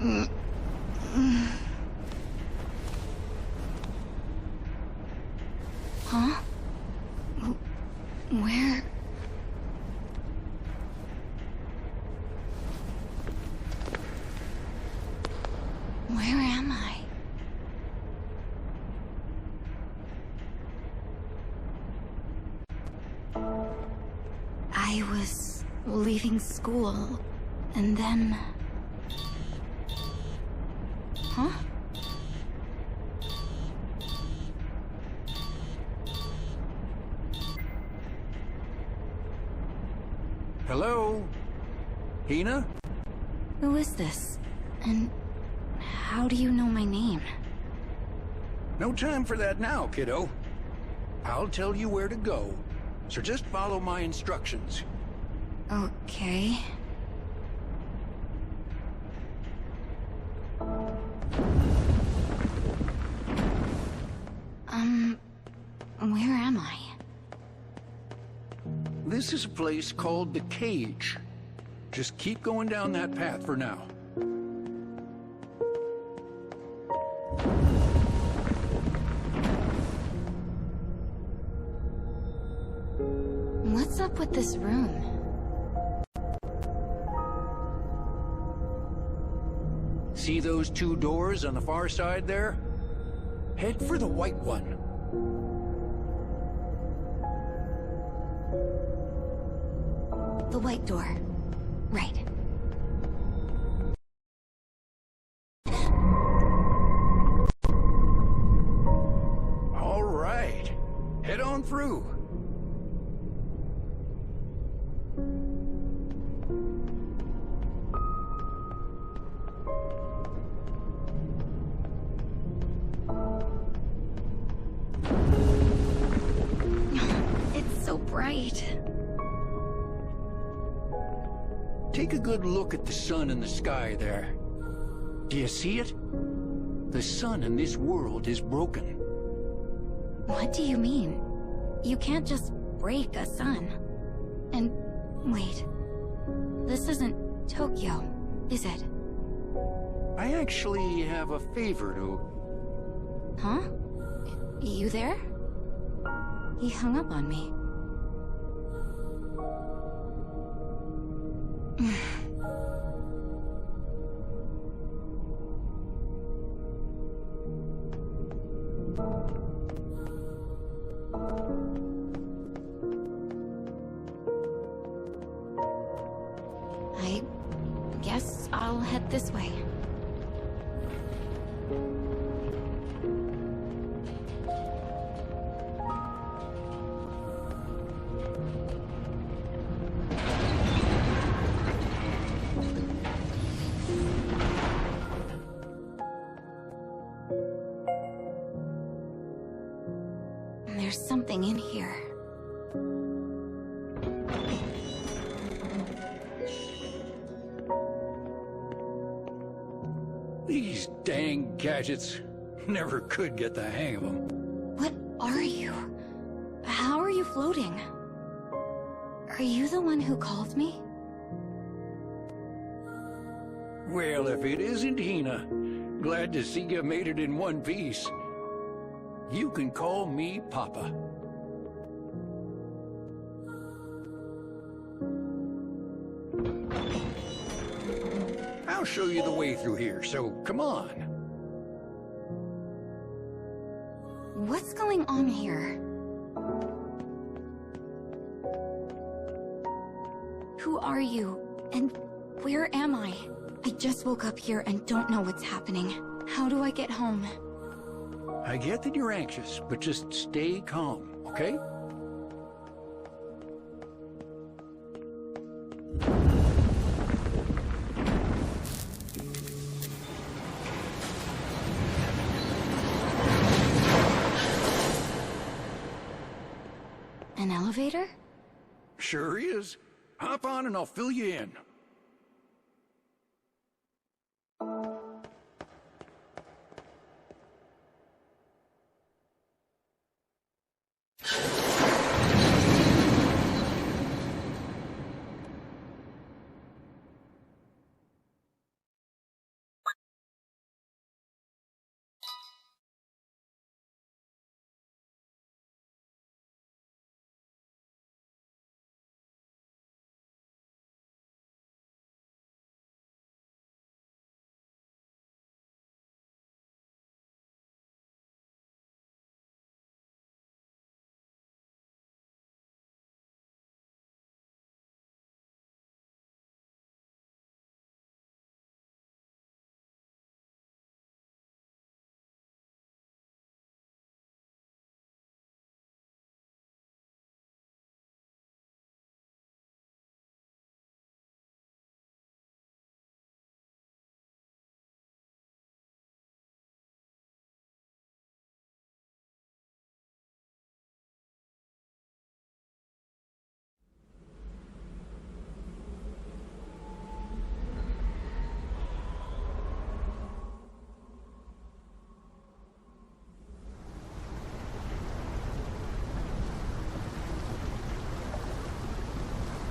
Huh? Where? Where am I? I was leaving school, and then... Huh? Hello? Hina? Who is this? And how do you know my name? No time for that now, kiddo. I'll tell you where to go, so just follow my instructions. Okay. Where am I? This is a place called the Cage. Just keep going down that path for now. What's up with this room? See those two doors on the far side there? Head for the white one. The white door. Right. All right. Head on through. It's so bright. Take a good look at the sun in the sky there. Do you see it? The sun in this world is broken. What do you mean? You can't just break a sun. And wait, this isn't Tokyo, is it? I actually have a favor to... Huh? You there? He hung up on me. I guess I'll head this way. There's something in here. These dang gadgets. Never could get the hang of them. What are you? How are you floating? Are you the one who called me? Well, if it isn't Hina, glad to see you made it in one piece. You can call me Papa. I'll show you the way through here, so come on. What's going on here? Who are you? And where am I? I just woke up here and don't know what's happening. How do I get home? I get that you're anxious, but just stay calm, okay? An elevator? Sure is. Hop on and I'll fill you in.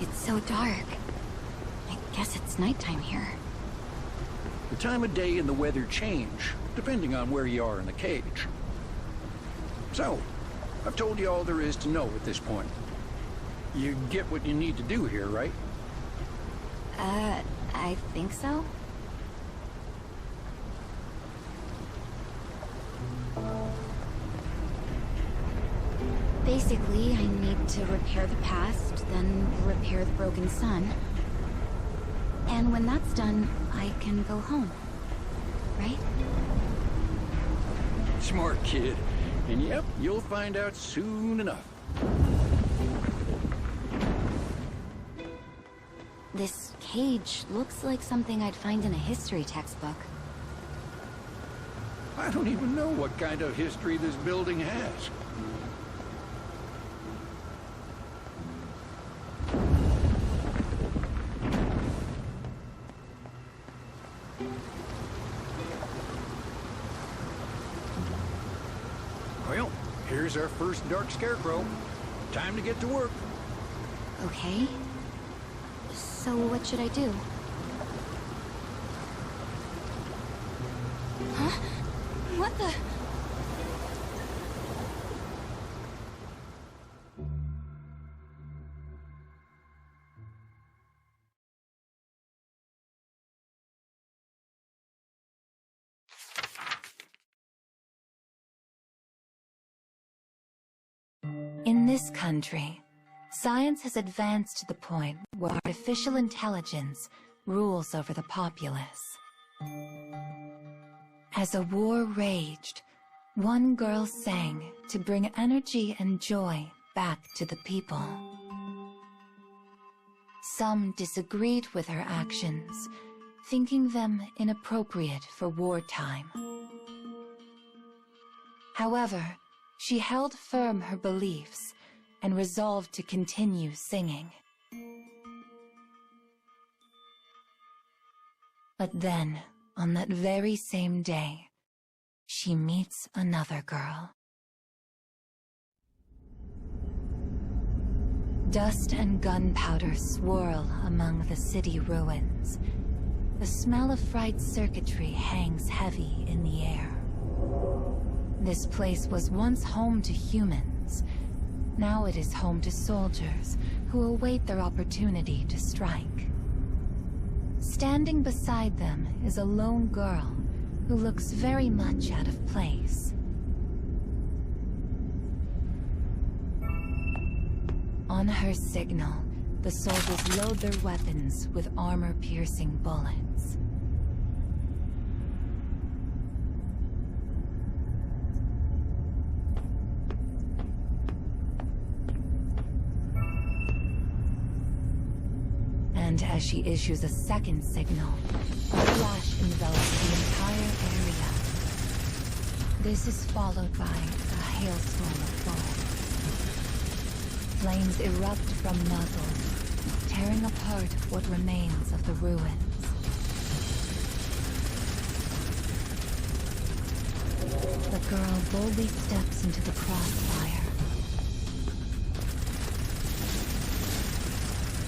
It's so dark. I guess it's nighttime here. The time of day and the weather change, depending on where you are in the cage. So, I've told you all there is to know at this point. You get what you need to do here, right? I think so. Basically, I need to repair the past, then repair the broken sun. And when that's done, I can go home. Right? Smart kid. And yep, you'll find out soon enough. This cage looks like something I'd find in a history textbook. I don't even know what kind of history this building has. Well, here's our first dark scarecrow. Time to get to work. Okay. So what should I do? Huh? What the? In this country, science has advanced to the point where artificial intelligence rules over the populace. As a war raged, one girl sang to bring energy and joy back to the people. Some disagreed with her actions, thinking them inappropriate for wartime. However, she held firm her beliefs and resolved to continue singing. But then, on that very same day, she meets another girl. Dust and gunpowder swirl among the city ruins. The smell of fried circuitry hangs heavy in the air. This place was once home to humans. Now it is home to soldiers who await their opportunity to strike. Standing beside them is a lone girl who looks very much out of place. On her signal, the soldiers load their weapons with armor-piercing bullets. And as she issues a second signal, a flash envelops the entire area. This is followed by a hailstorm of bullets. Flames erupt from muzzles, tearing apart what remains of the ruins. The girl boldly steps into the crossfire.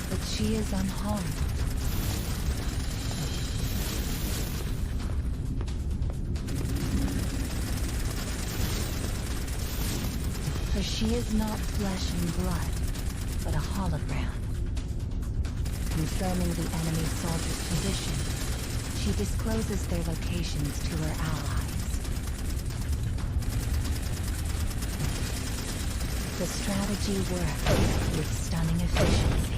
But she is unharmed. For she is not flesh and blood, but a hologram. Confirming the enemy soldiers' position, she discloses their locations to her allies. The strategy worked with stunning efficiency.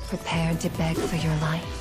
Prepared to beg for your life?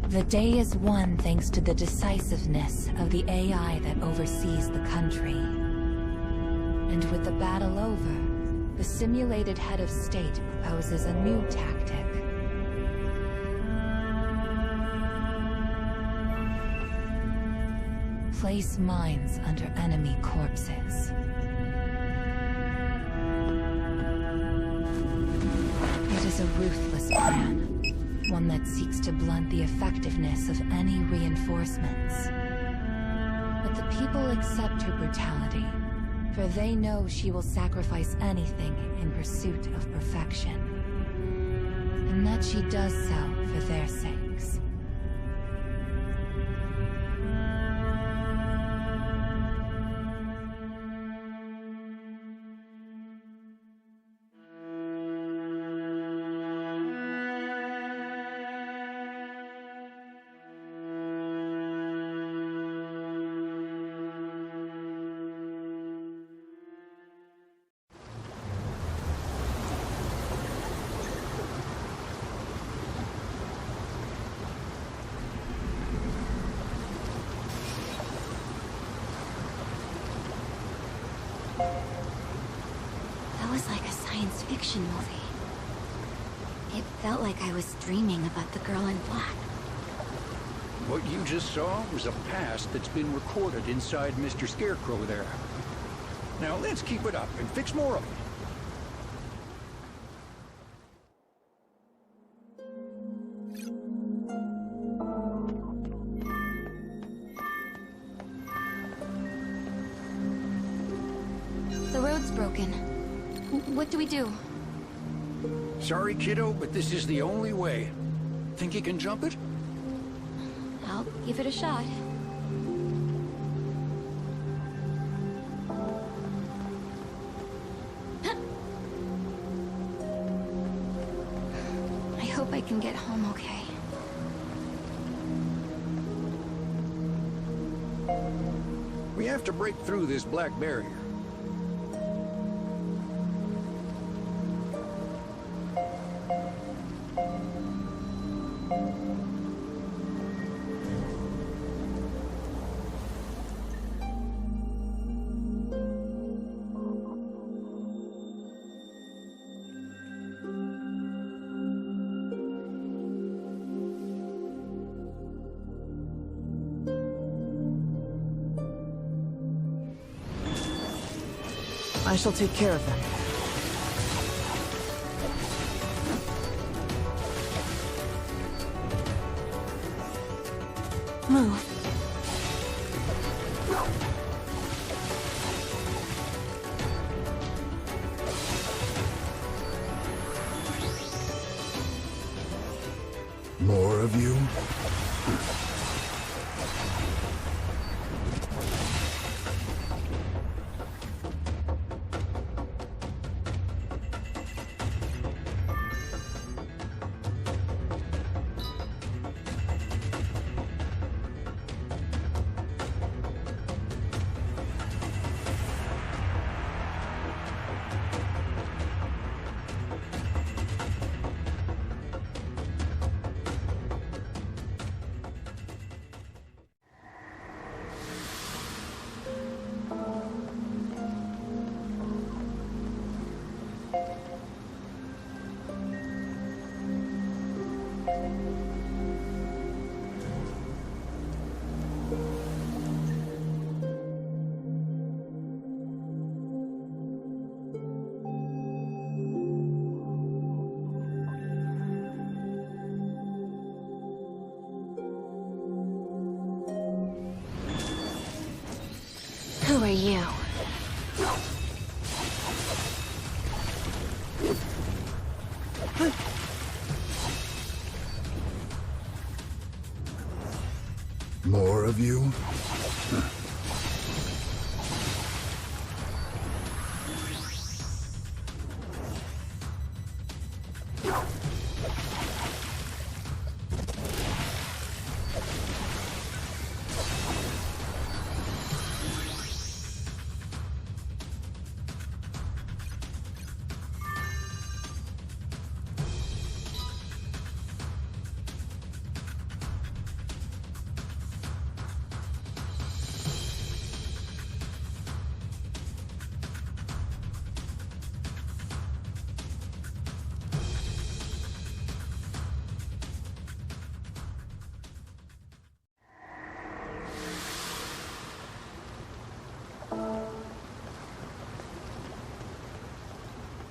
The day is won thanks to the decisiveness of the AI that oversees the country. And with the battle over, the simulated head of state proposes a new tactic. Place mines under enemy corpses. It is a ruthless plan, one that seeks to blunt the effectiveness of any reinforcements. But the people accept her brutality, for they know she will sacrifice anything in pursuit of perfection. And that she does so for their sakes. That was like a science fiction movie. It felt like I was dreaming about the girl in black. What you just saw was a past that's been recorded inside Mr. Scarecrow there. Now let's keep it up and fix more of it. The road's broken. What do we do? Sorry, kiddo, but this is the only way. Think you can jump it? I'll give it a shot. I hope I can get home okay. We have to break through this black barrier. I shall take care of them. Move. More of you? Who are you? More of you?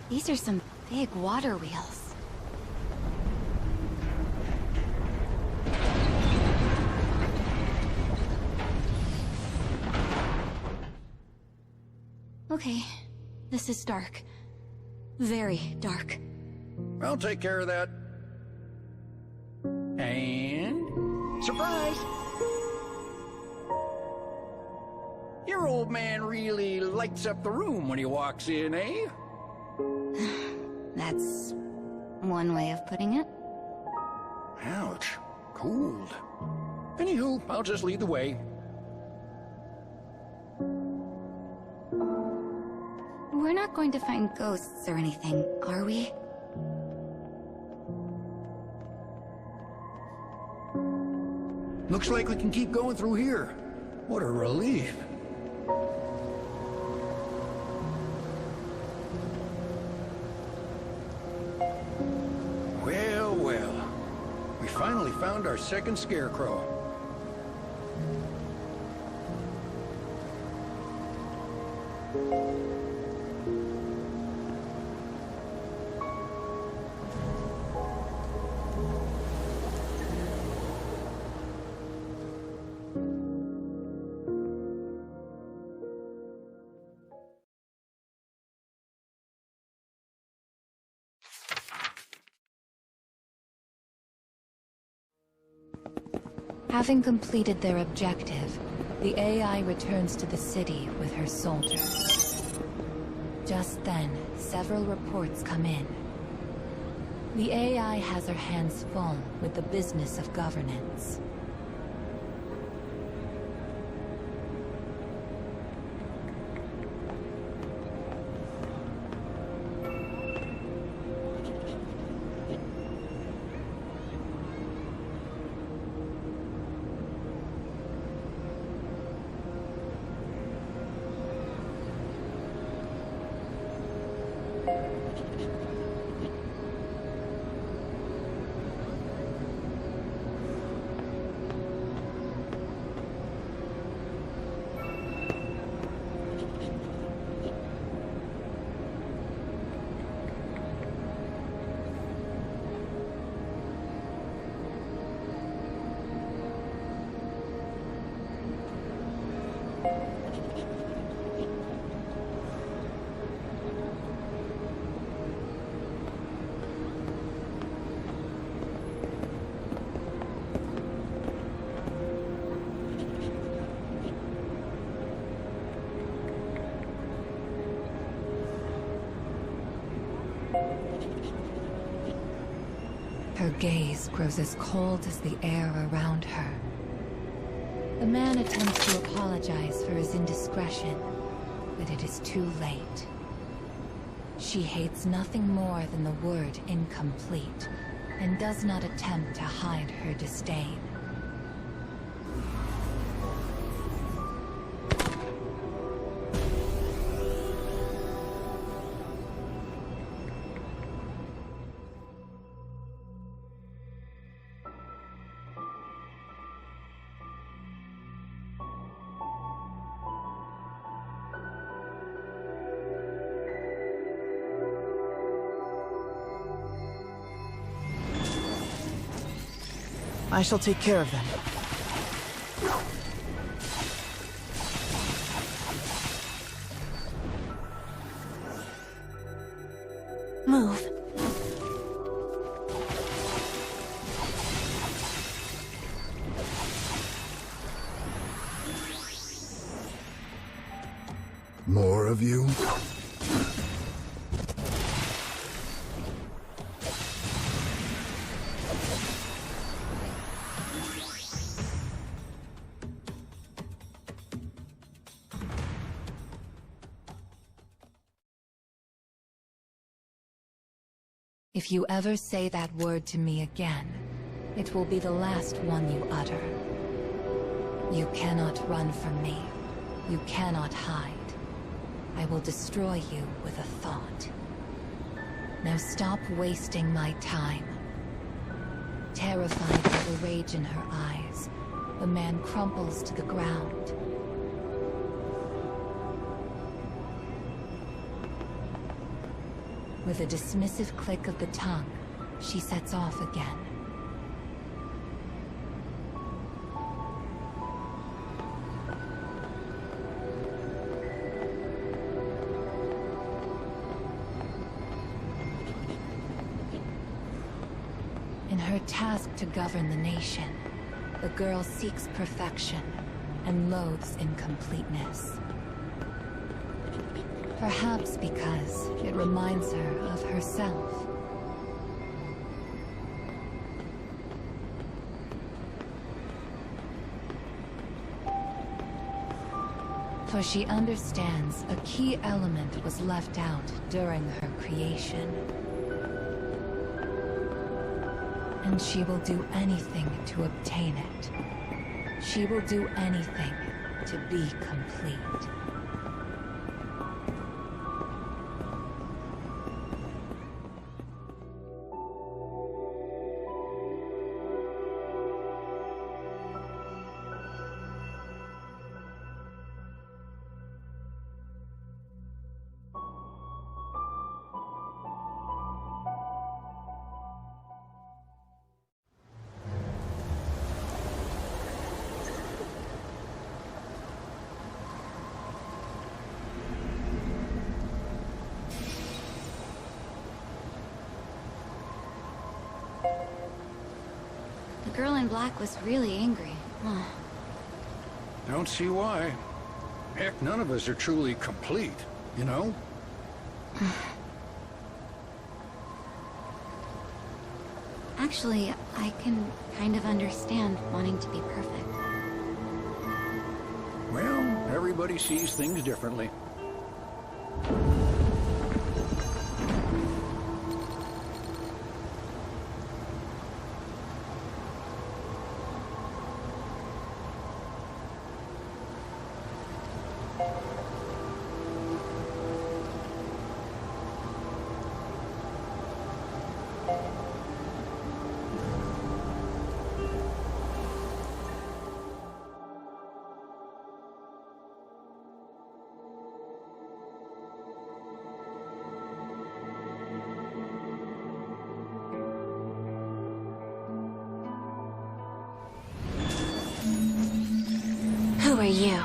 These are some big water wheels. Okay, this is dark. Very dark. I'll take care of that. And... surprise! Your old man really lights up the room when he walks in, eh? That's one way of putting it. Ouch. Cold. Anywho, I'll just lead the way. We're not going to find ghosts or anything, are we? Looks like we can keep going through here. What a relief. Well, well. We finally found our second scarecrow. Having completed their objective, the AI returns to the city with her soldiers. Just then, several reports come in. The AI has her hands full with the business of governance. Her gaze grows as cold as the air around her. The man attempts to apologize for his indiscretion, but it is too late. She hates nothing more than the word incomplete, and does not attempt to hide her disdain. I shall take care of them. Move. More of you? If you ever say that word to me again, it will be the last one you utter. You cannot run from me. You cannot hide. I will destroy you with a thought. Now stop wasting my time. Terrified by the rage in her eyes, the man crumples to the ground. With a dismissive click of the tongue, she sets off again. In her task to govern the nation, the girl seeks perfection and loathes incompleteness. Perhaps because it reminds her of herself. For she understands a key element was left out during her creation. And she will do anything to obtain it. She will do anything to be complete. The girl in black was really angry. Huh. Don't see why. Heck, none of us are truly complete, you know? Actually, I can kind of understand wanting to be perfect. Well, everybody sees things differently. Who are you?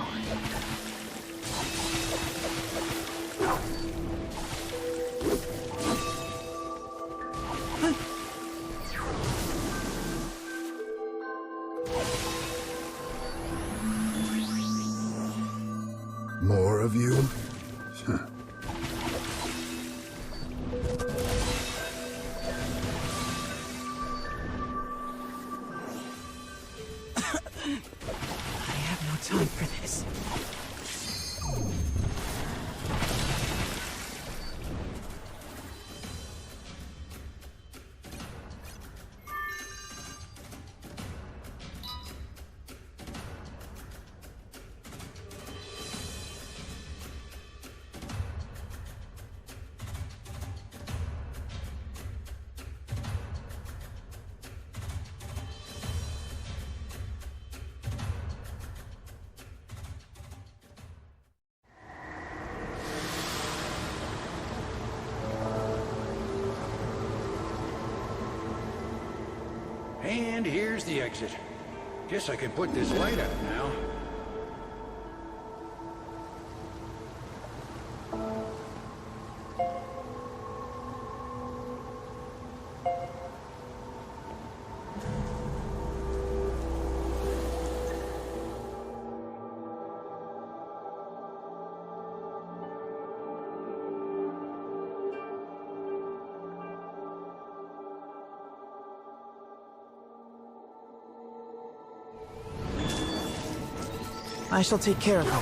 More of you? Time for this. And here's the exit. Guess I can put this light out now. I shall take care of him.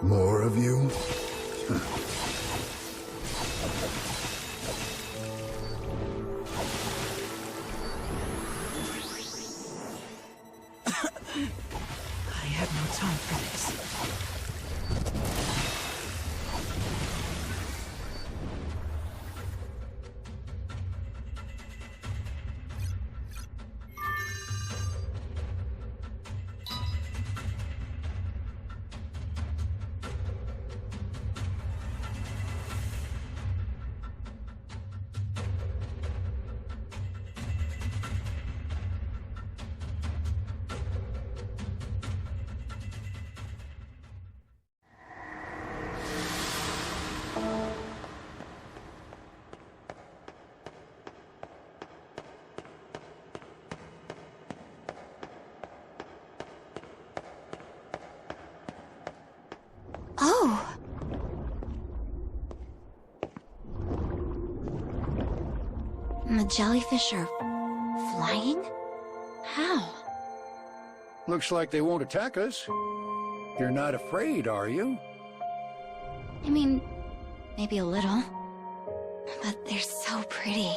More of you? I have no time for this. The jellyfish are flying? How? Looks like they won't attack us. You're not afraid, are you? I mean, maybe a little. But they're so pretty.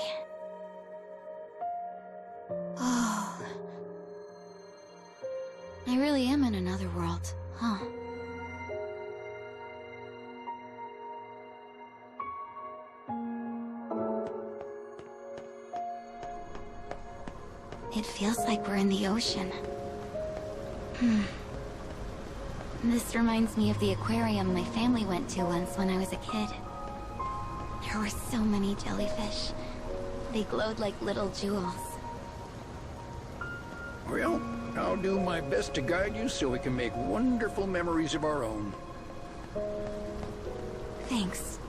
Oh. I really am in another world, huh? It feels like we're in the ocean. This reminds me of the aquarium my family went to once when I was a kid. There were so many jellyfish. They glowed like little jewels. Well, I'll do my best to guide you so we can make wonderful memories of our own. Thanks.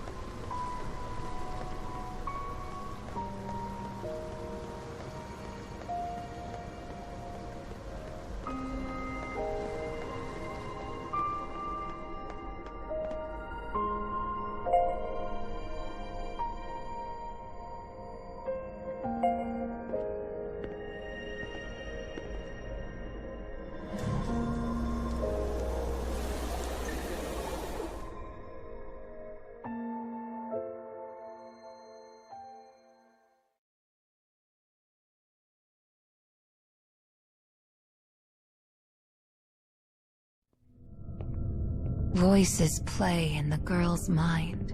Voices play in the girl's mind.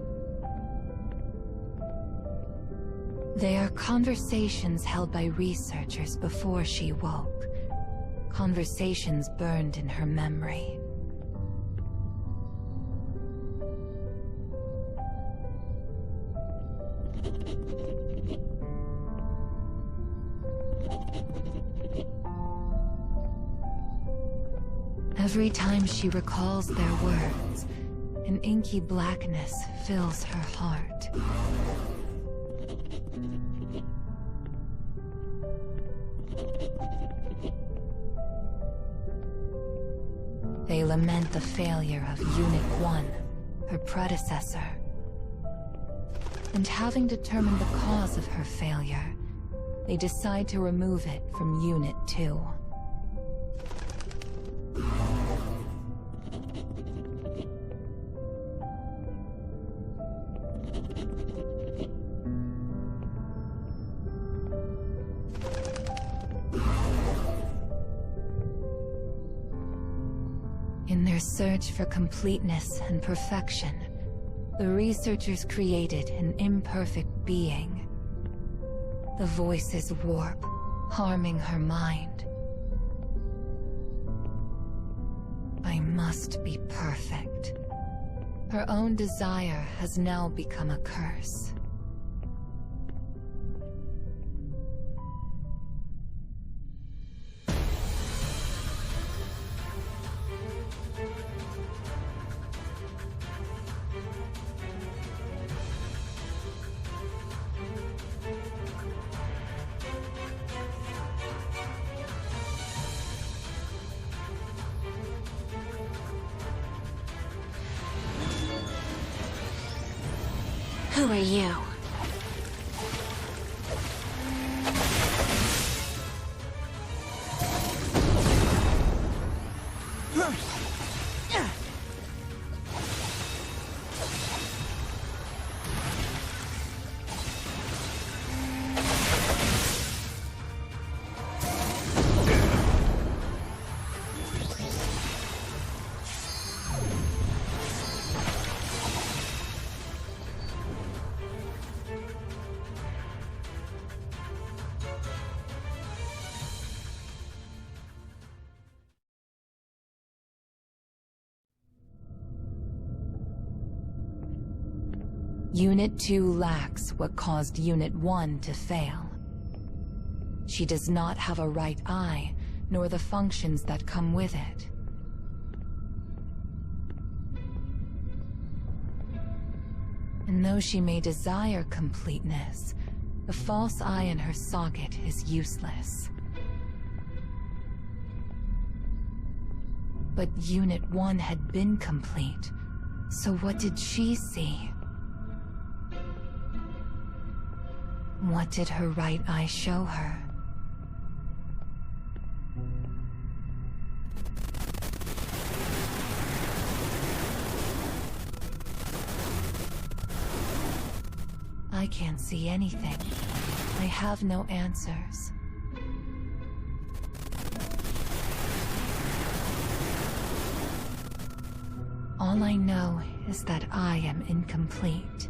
They are conversations held by researchers before she woke. Conversations burned in her memory. Every time she recalls their words, an inky blackness fills her heart. They lament the failure of Unit 1, her predecessor. And having determined the cause of her failure, they decide to remove it from Unit 2. In their search for completeness and perfection, the researchers created an imperfect being. The voices warp, harming her mind. I must be perfect. Her own desire has now become a curse. Who are you? Unit 2 lacks what caused Unit 1 to fail. She does not have a right eye, nor the functions that come with it. And though she may desire completeness, the false eye in her socket is useless. But Unit 1 had been complete, so what did she see? What did her right eye show her? I can't see anything. I have no answers. All I know is that I am incomplete.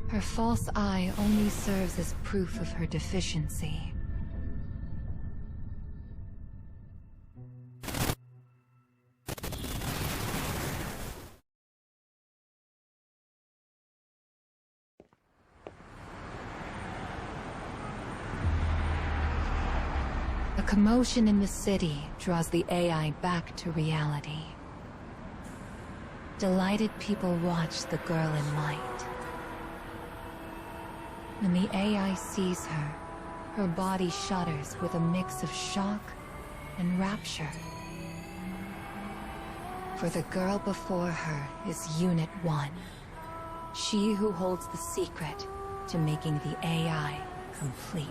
Her false eye only serves as proof of her deficiency. A commotion in the city draws the AI back to reality. Delighted people watch the girl in white. When the AI sees her, her body shudders with a mix of shock and rapture. For the girl before her is Unit 1. She who holds the secret to making the AI complete.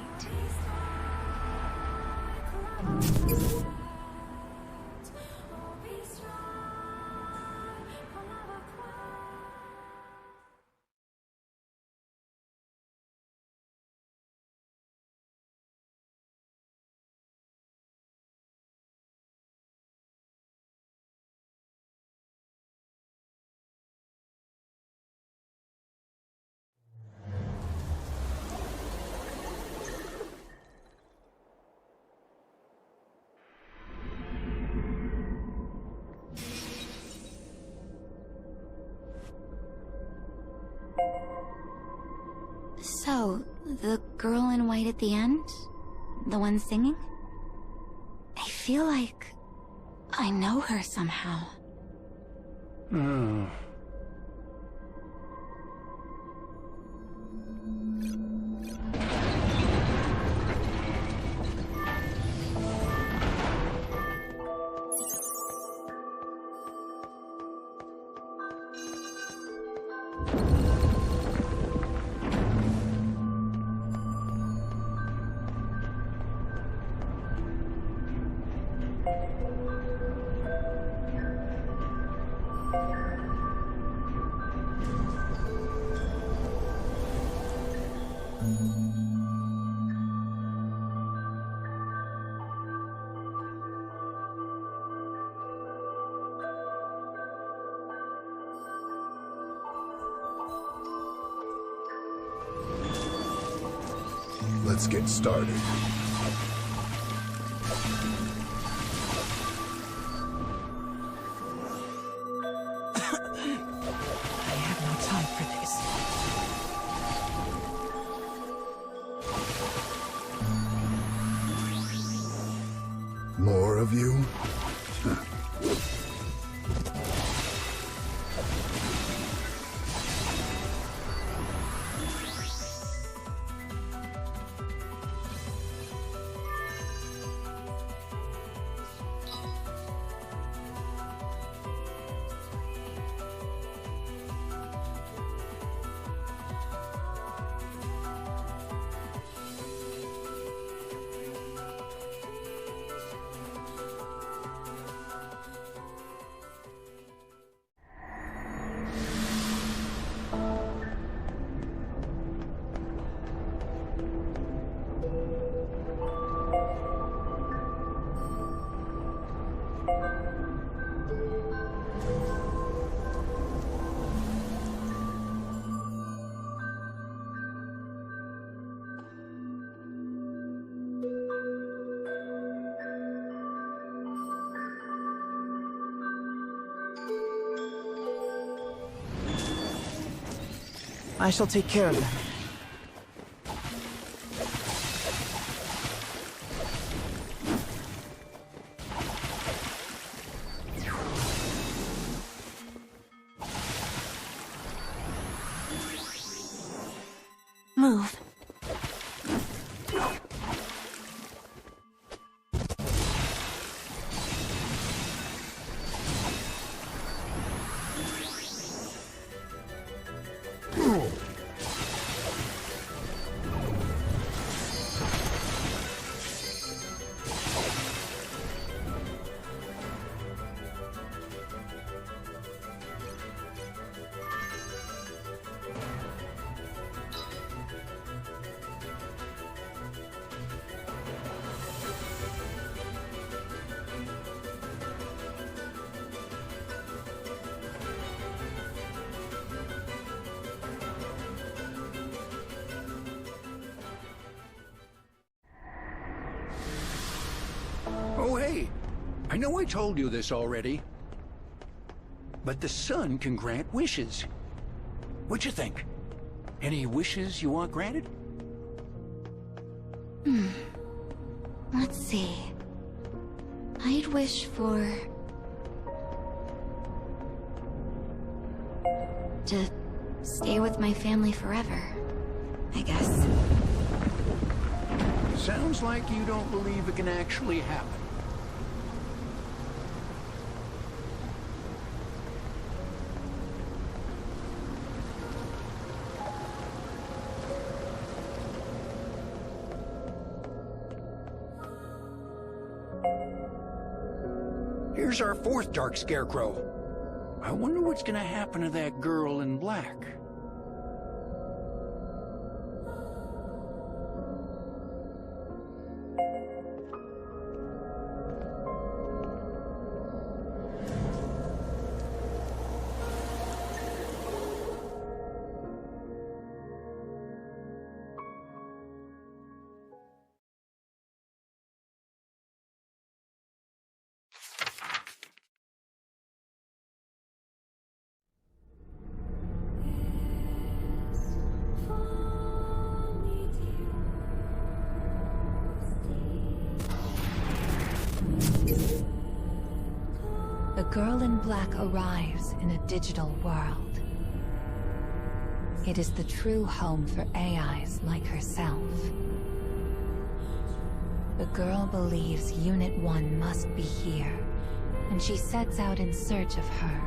So, the girl in white at the end? The one singing? I feel like I know her somehow. Let's get started. I have no time for this. More of you? I shall take care of them. Move. Hey, I know I told you this already, but the sun can grant wishes. What'd you think? Any wishes you want granted? Let's see. I'd wish for... to stay with my family forever, I guess. Sounds like you don't believe it can actually happen. Here's our fourth dark scarecrow. I wonder what's gonna happen to that girl in black. The girl in black arrives in a digital world. It is the true home for AIs like herself. The girl believes Unit 1 must be here, and she sets out in search of her.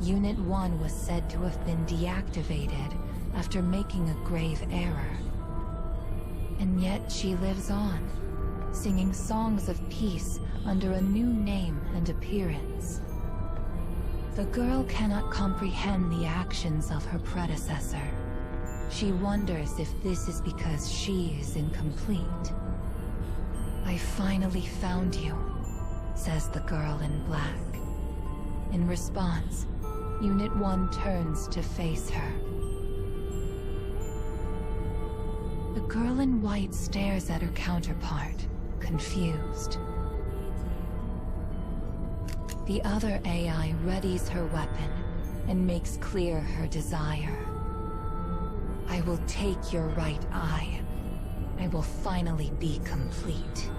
Unit 1 was said to have been deactivated after making a grave error. And yet she lives on, singing songs of peace under a new name and appearance. The girl cannot comprehend the actions of her predecessor. She wonders if this is because she is incomplete. "I finally found you," says the girl in black. In response, Unit 1 turns to face her. The girl in white stares at her counterpart, confused. The other AI readies her weapon and makes clear her desire. "I will take your right eye. I will finally be complete."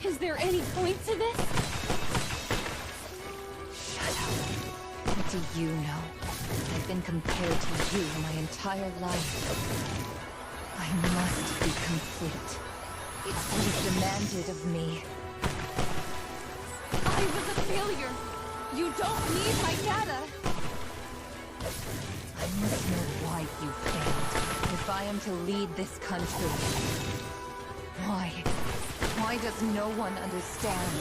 Is there any point to this? Shut up. What do you know? I've been compared to you my entire life. I must be complete. It's what is demanded of me. I was a failure. You don't need my data. I must know why you failed, if I am to lead this country. Why? Why does no one understand?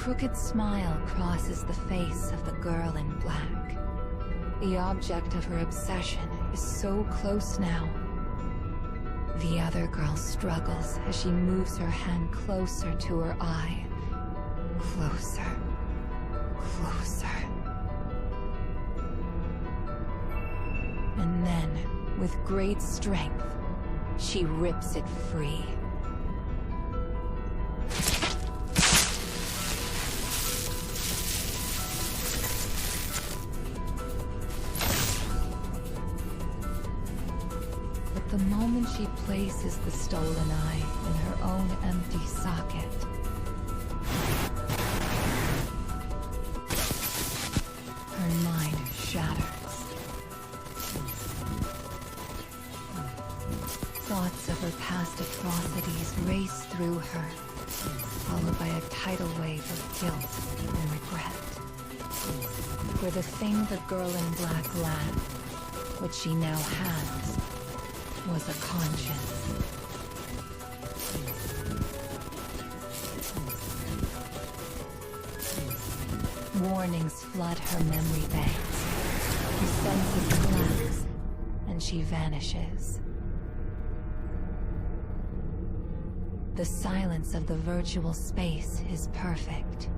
crooked smile crosses the face of the girl in black. The object of her obsession is so close now. The other girl struggles as she moves her hand closer to her eye. Closer. Closer. And then, with great strength, she rips it free. But the moment she places the stolen eye in her own empty socket, her mind shatters. Thoughts of her past atrocities race through her, followed by a tidal wave of guilt and regret. For the thing the girl in black lacked, what she now has, was a conscience. Warnings flood her memory banks. Her senses collapse, and she vanishes. The silence of the virtual space is perfect.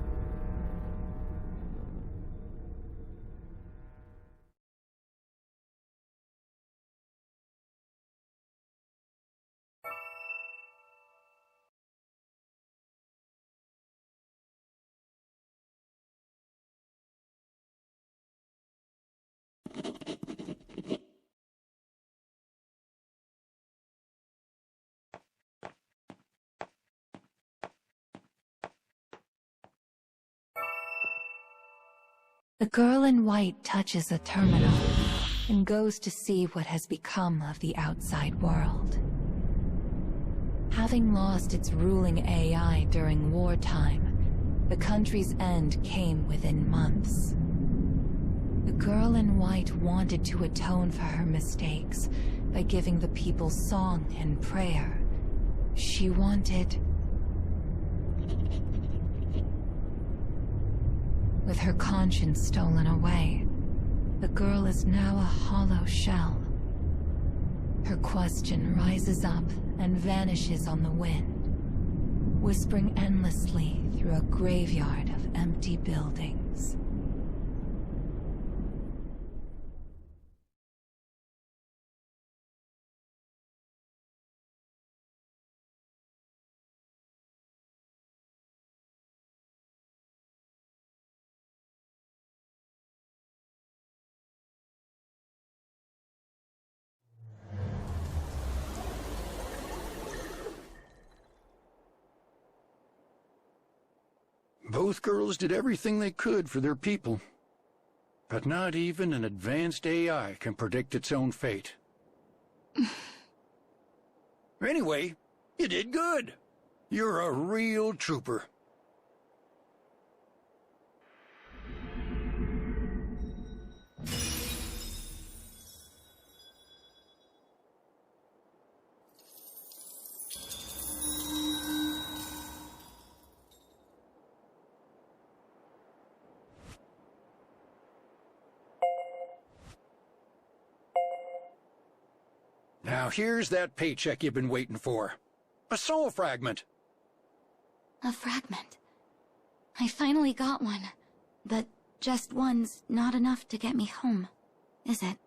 The girl in white touches a terminal and goes to see what has become of the outside world. Having lost its ruling AI during wartime, the country's end came within months. The girl in white wanted to atone for her mistakes by giving the people song and prayer. She wanted... With her conscience stolen away, the girl is now a hollow shell. Her question rises up and vanishes on the wind, whispering endlessly through a graveyard of empty buildings. Both girls did everything they could for their people. But not even an advanced AI can predict its own fate. Anyway, you did good. You're a real trooper. Now here's that paycheck you've been waiting for. A soul fragment. A fragment. I finally got one. But just one's not enough to get me home, is it?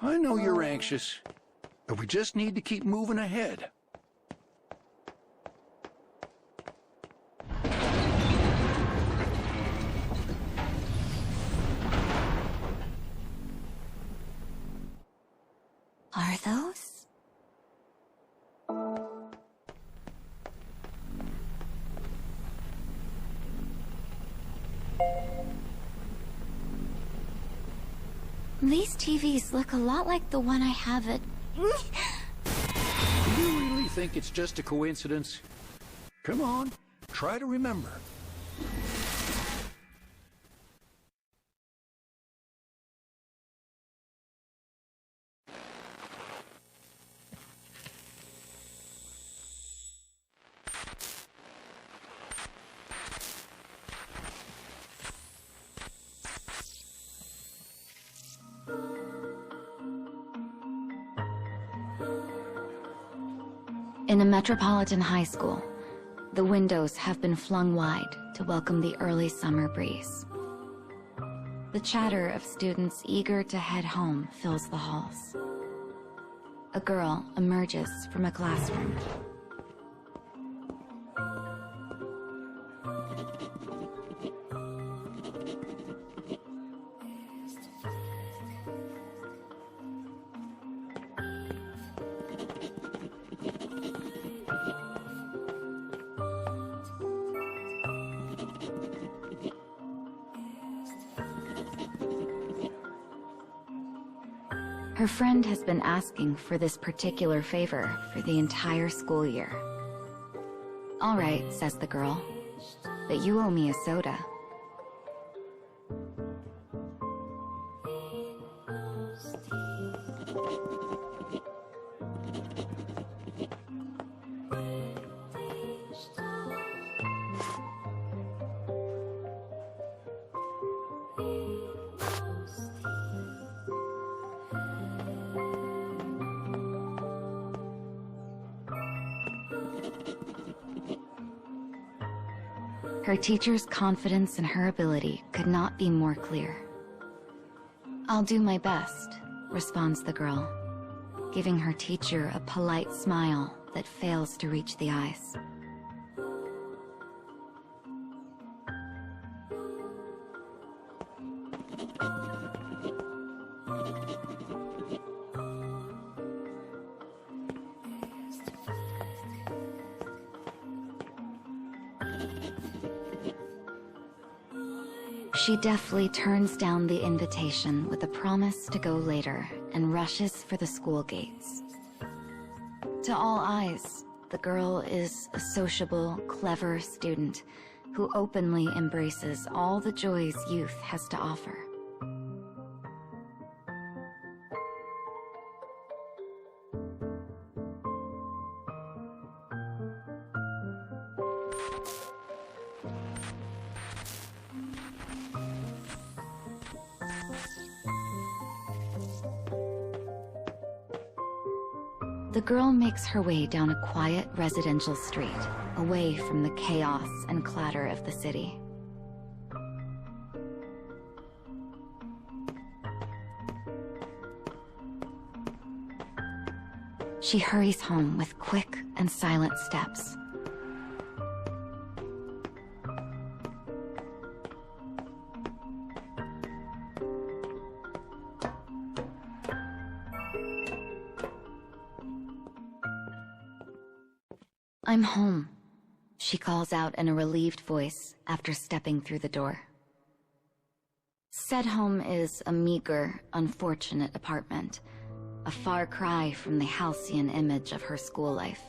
I know you're anxious, but we just need to keep moving ahead. Are those? These TVs look a lot like the one I have at... Do you really think it's just a coincidence? Come on, try to remember. In a metropolitan high school, the windows have been flung wide to welcome the early summer breeze. The chatter of students eager to head home fills the halls. A girl emerges from a classroom. Her friend has been asking for this particular favor for the entire school year. "All right," says the girl, "but you owe me a soda." Her teacher's confidence in her ability could not be more clear. "I'll do my best," responds the girl, giving her teacher a polite smile that fails to reach the eyes. She deftly turns down the invitation with a promise to go later and rushes for the school gates. To all eyes, the girl is a sociable, clever student who openly embraces all the joys youth has to offer. The girl makes her way down a quiet residential street, away from the chaos and clatter of the city. She hurries home with quick and silent steps. "I'm home," she calls out in a relieved voice after stepping through the door. Said home is a meager, unfortunate apartment, a far cry from the halcyon image of her school life.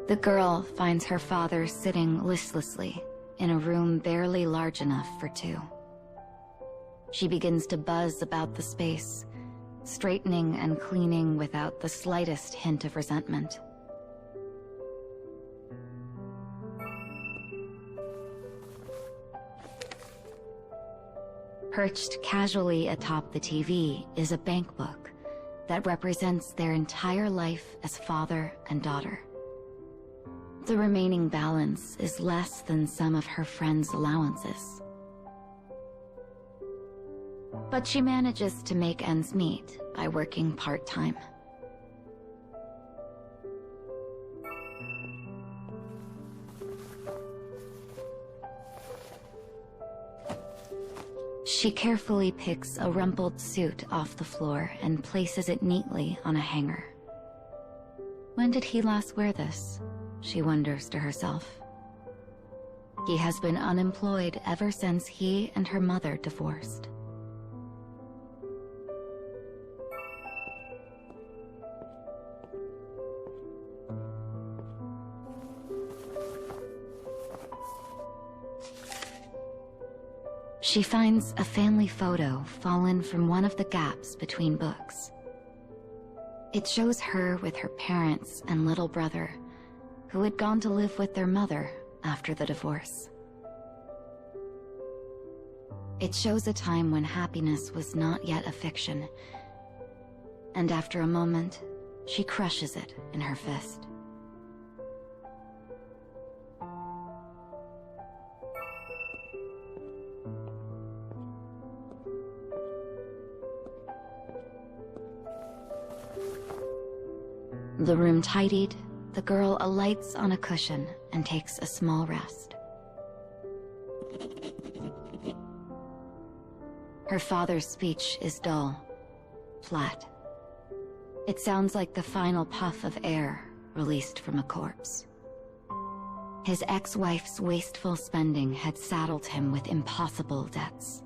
The girl finds her father sitting listlessly in a room barely large enough for two. She begins to buzz about the space, straightening and cleaning without the slightest hint of resentment. Perched casually atop the TV is a bank book that represents their entire life as father and daughter. The remaining balance is less than some of her friends' allowances. But she manages to make ends meet by working part-time. She carefully picks a rumpled suit off the floor and places it neatly on a hanger. When did he last wear this? She wonders to herself. He has been unemployed ever since he and her mother divorced. She finds a family photo fallen from one of the gaps between books. It shows her with her parents and little brother, who had gone to live with their mother after the divorce. It shows a time when happiness was not yet a fiction, and after a moment, she crushes it in her fist. The room tidied, the girl alights on a cushion and takes a small rest. Her father's speech is dull, flat. It sounds like the final puff of air released from a corpse. His ex-wife's wasteful spending had saddled him with impossible debts.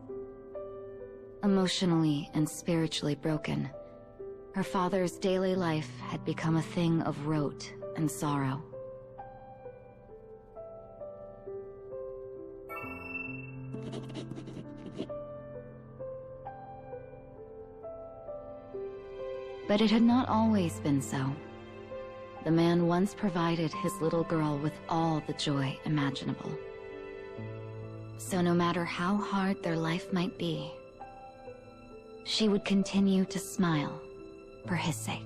Emotionally and spiritually broken, her father's daily life had become a thing of rote and sorrow. But it had not always been so. The man once provided his little girl with all the joy imaginable. So no matter how hard their life might be, she would continue to smile for his sake.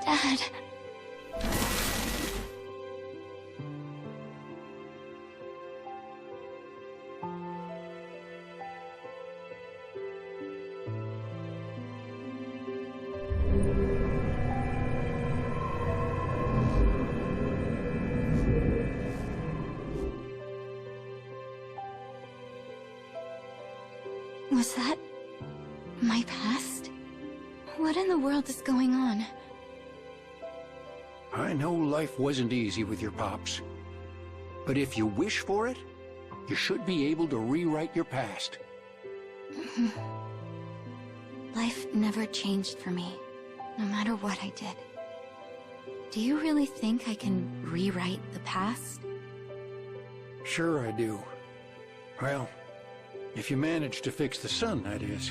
Dad. Was that my past? What in the world is going on? I know life wasn't easy with your pops. But if you wish for it, you should be able to rewrite your past. Life never changed for me, no matter what I did. Do you really think I can rewrite the past? Sure I do. Well, if you manage to fix the sun, that is.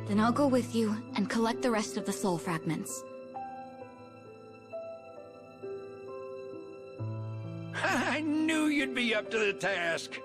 Then I'll go with you and collect the rest of the soul fragments. I knew you'd be up to the task.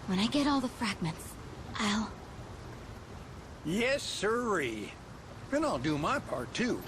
When I get all the fragments, I'll... Yes, sirree. And I'll do my part, too.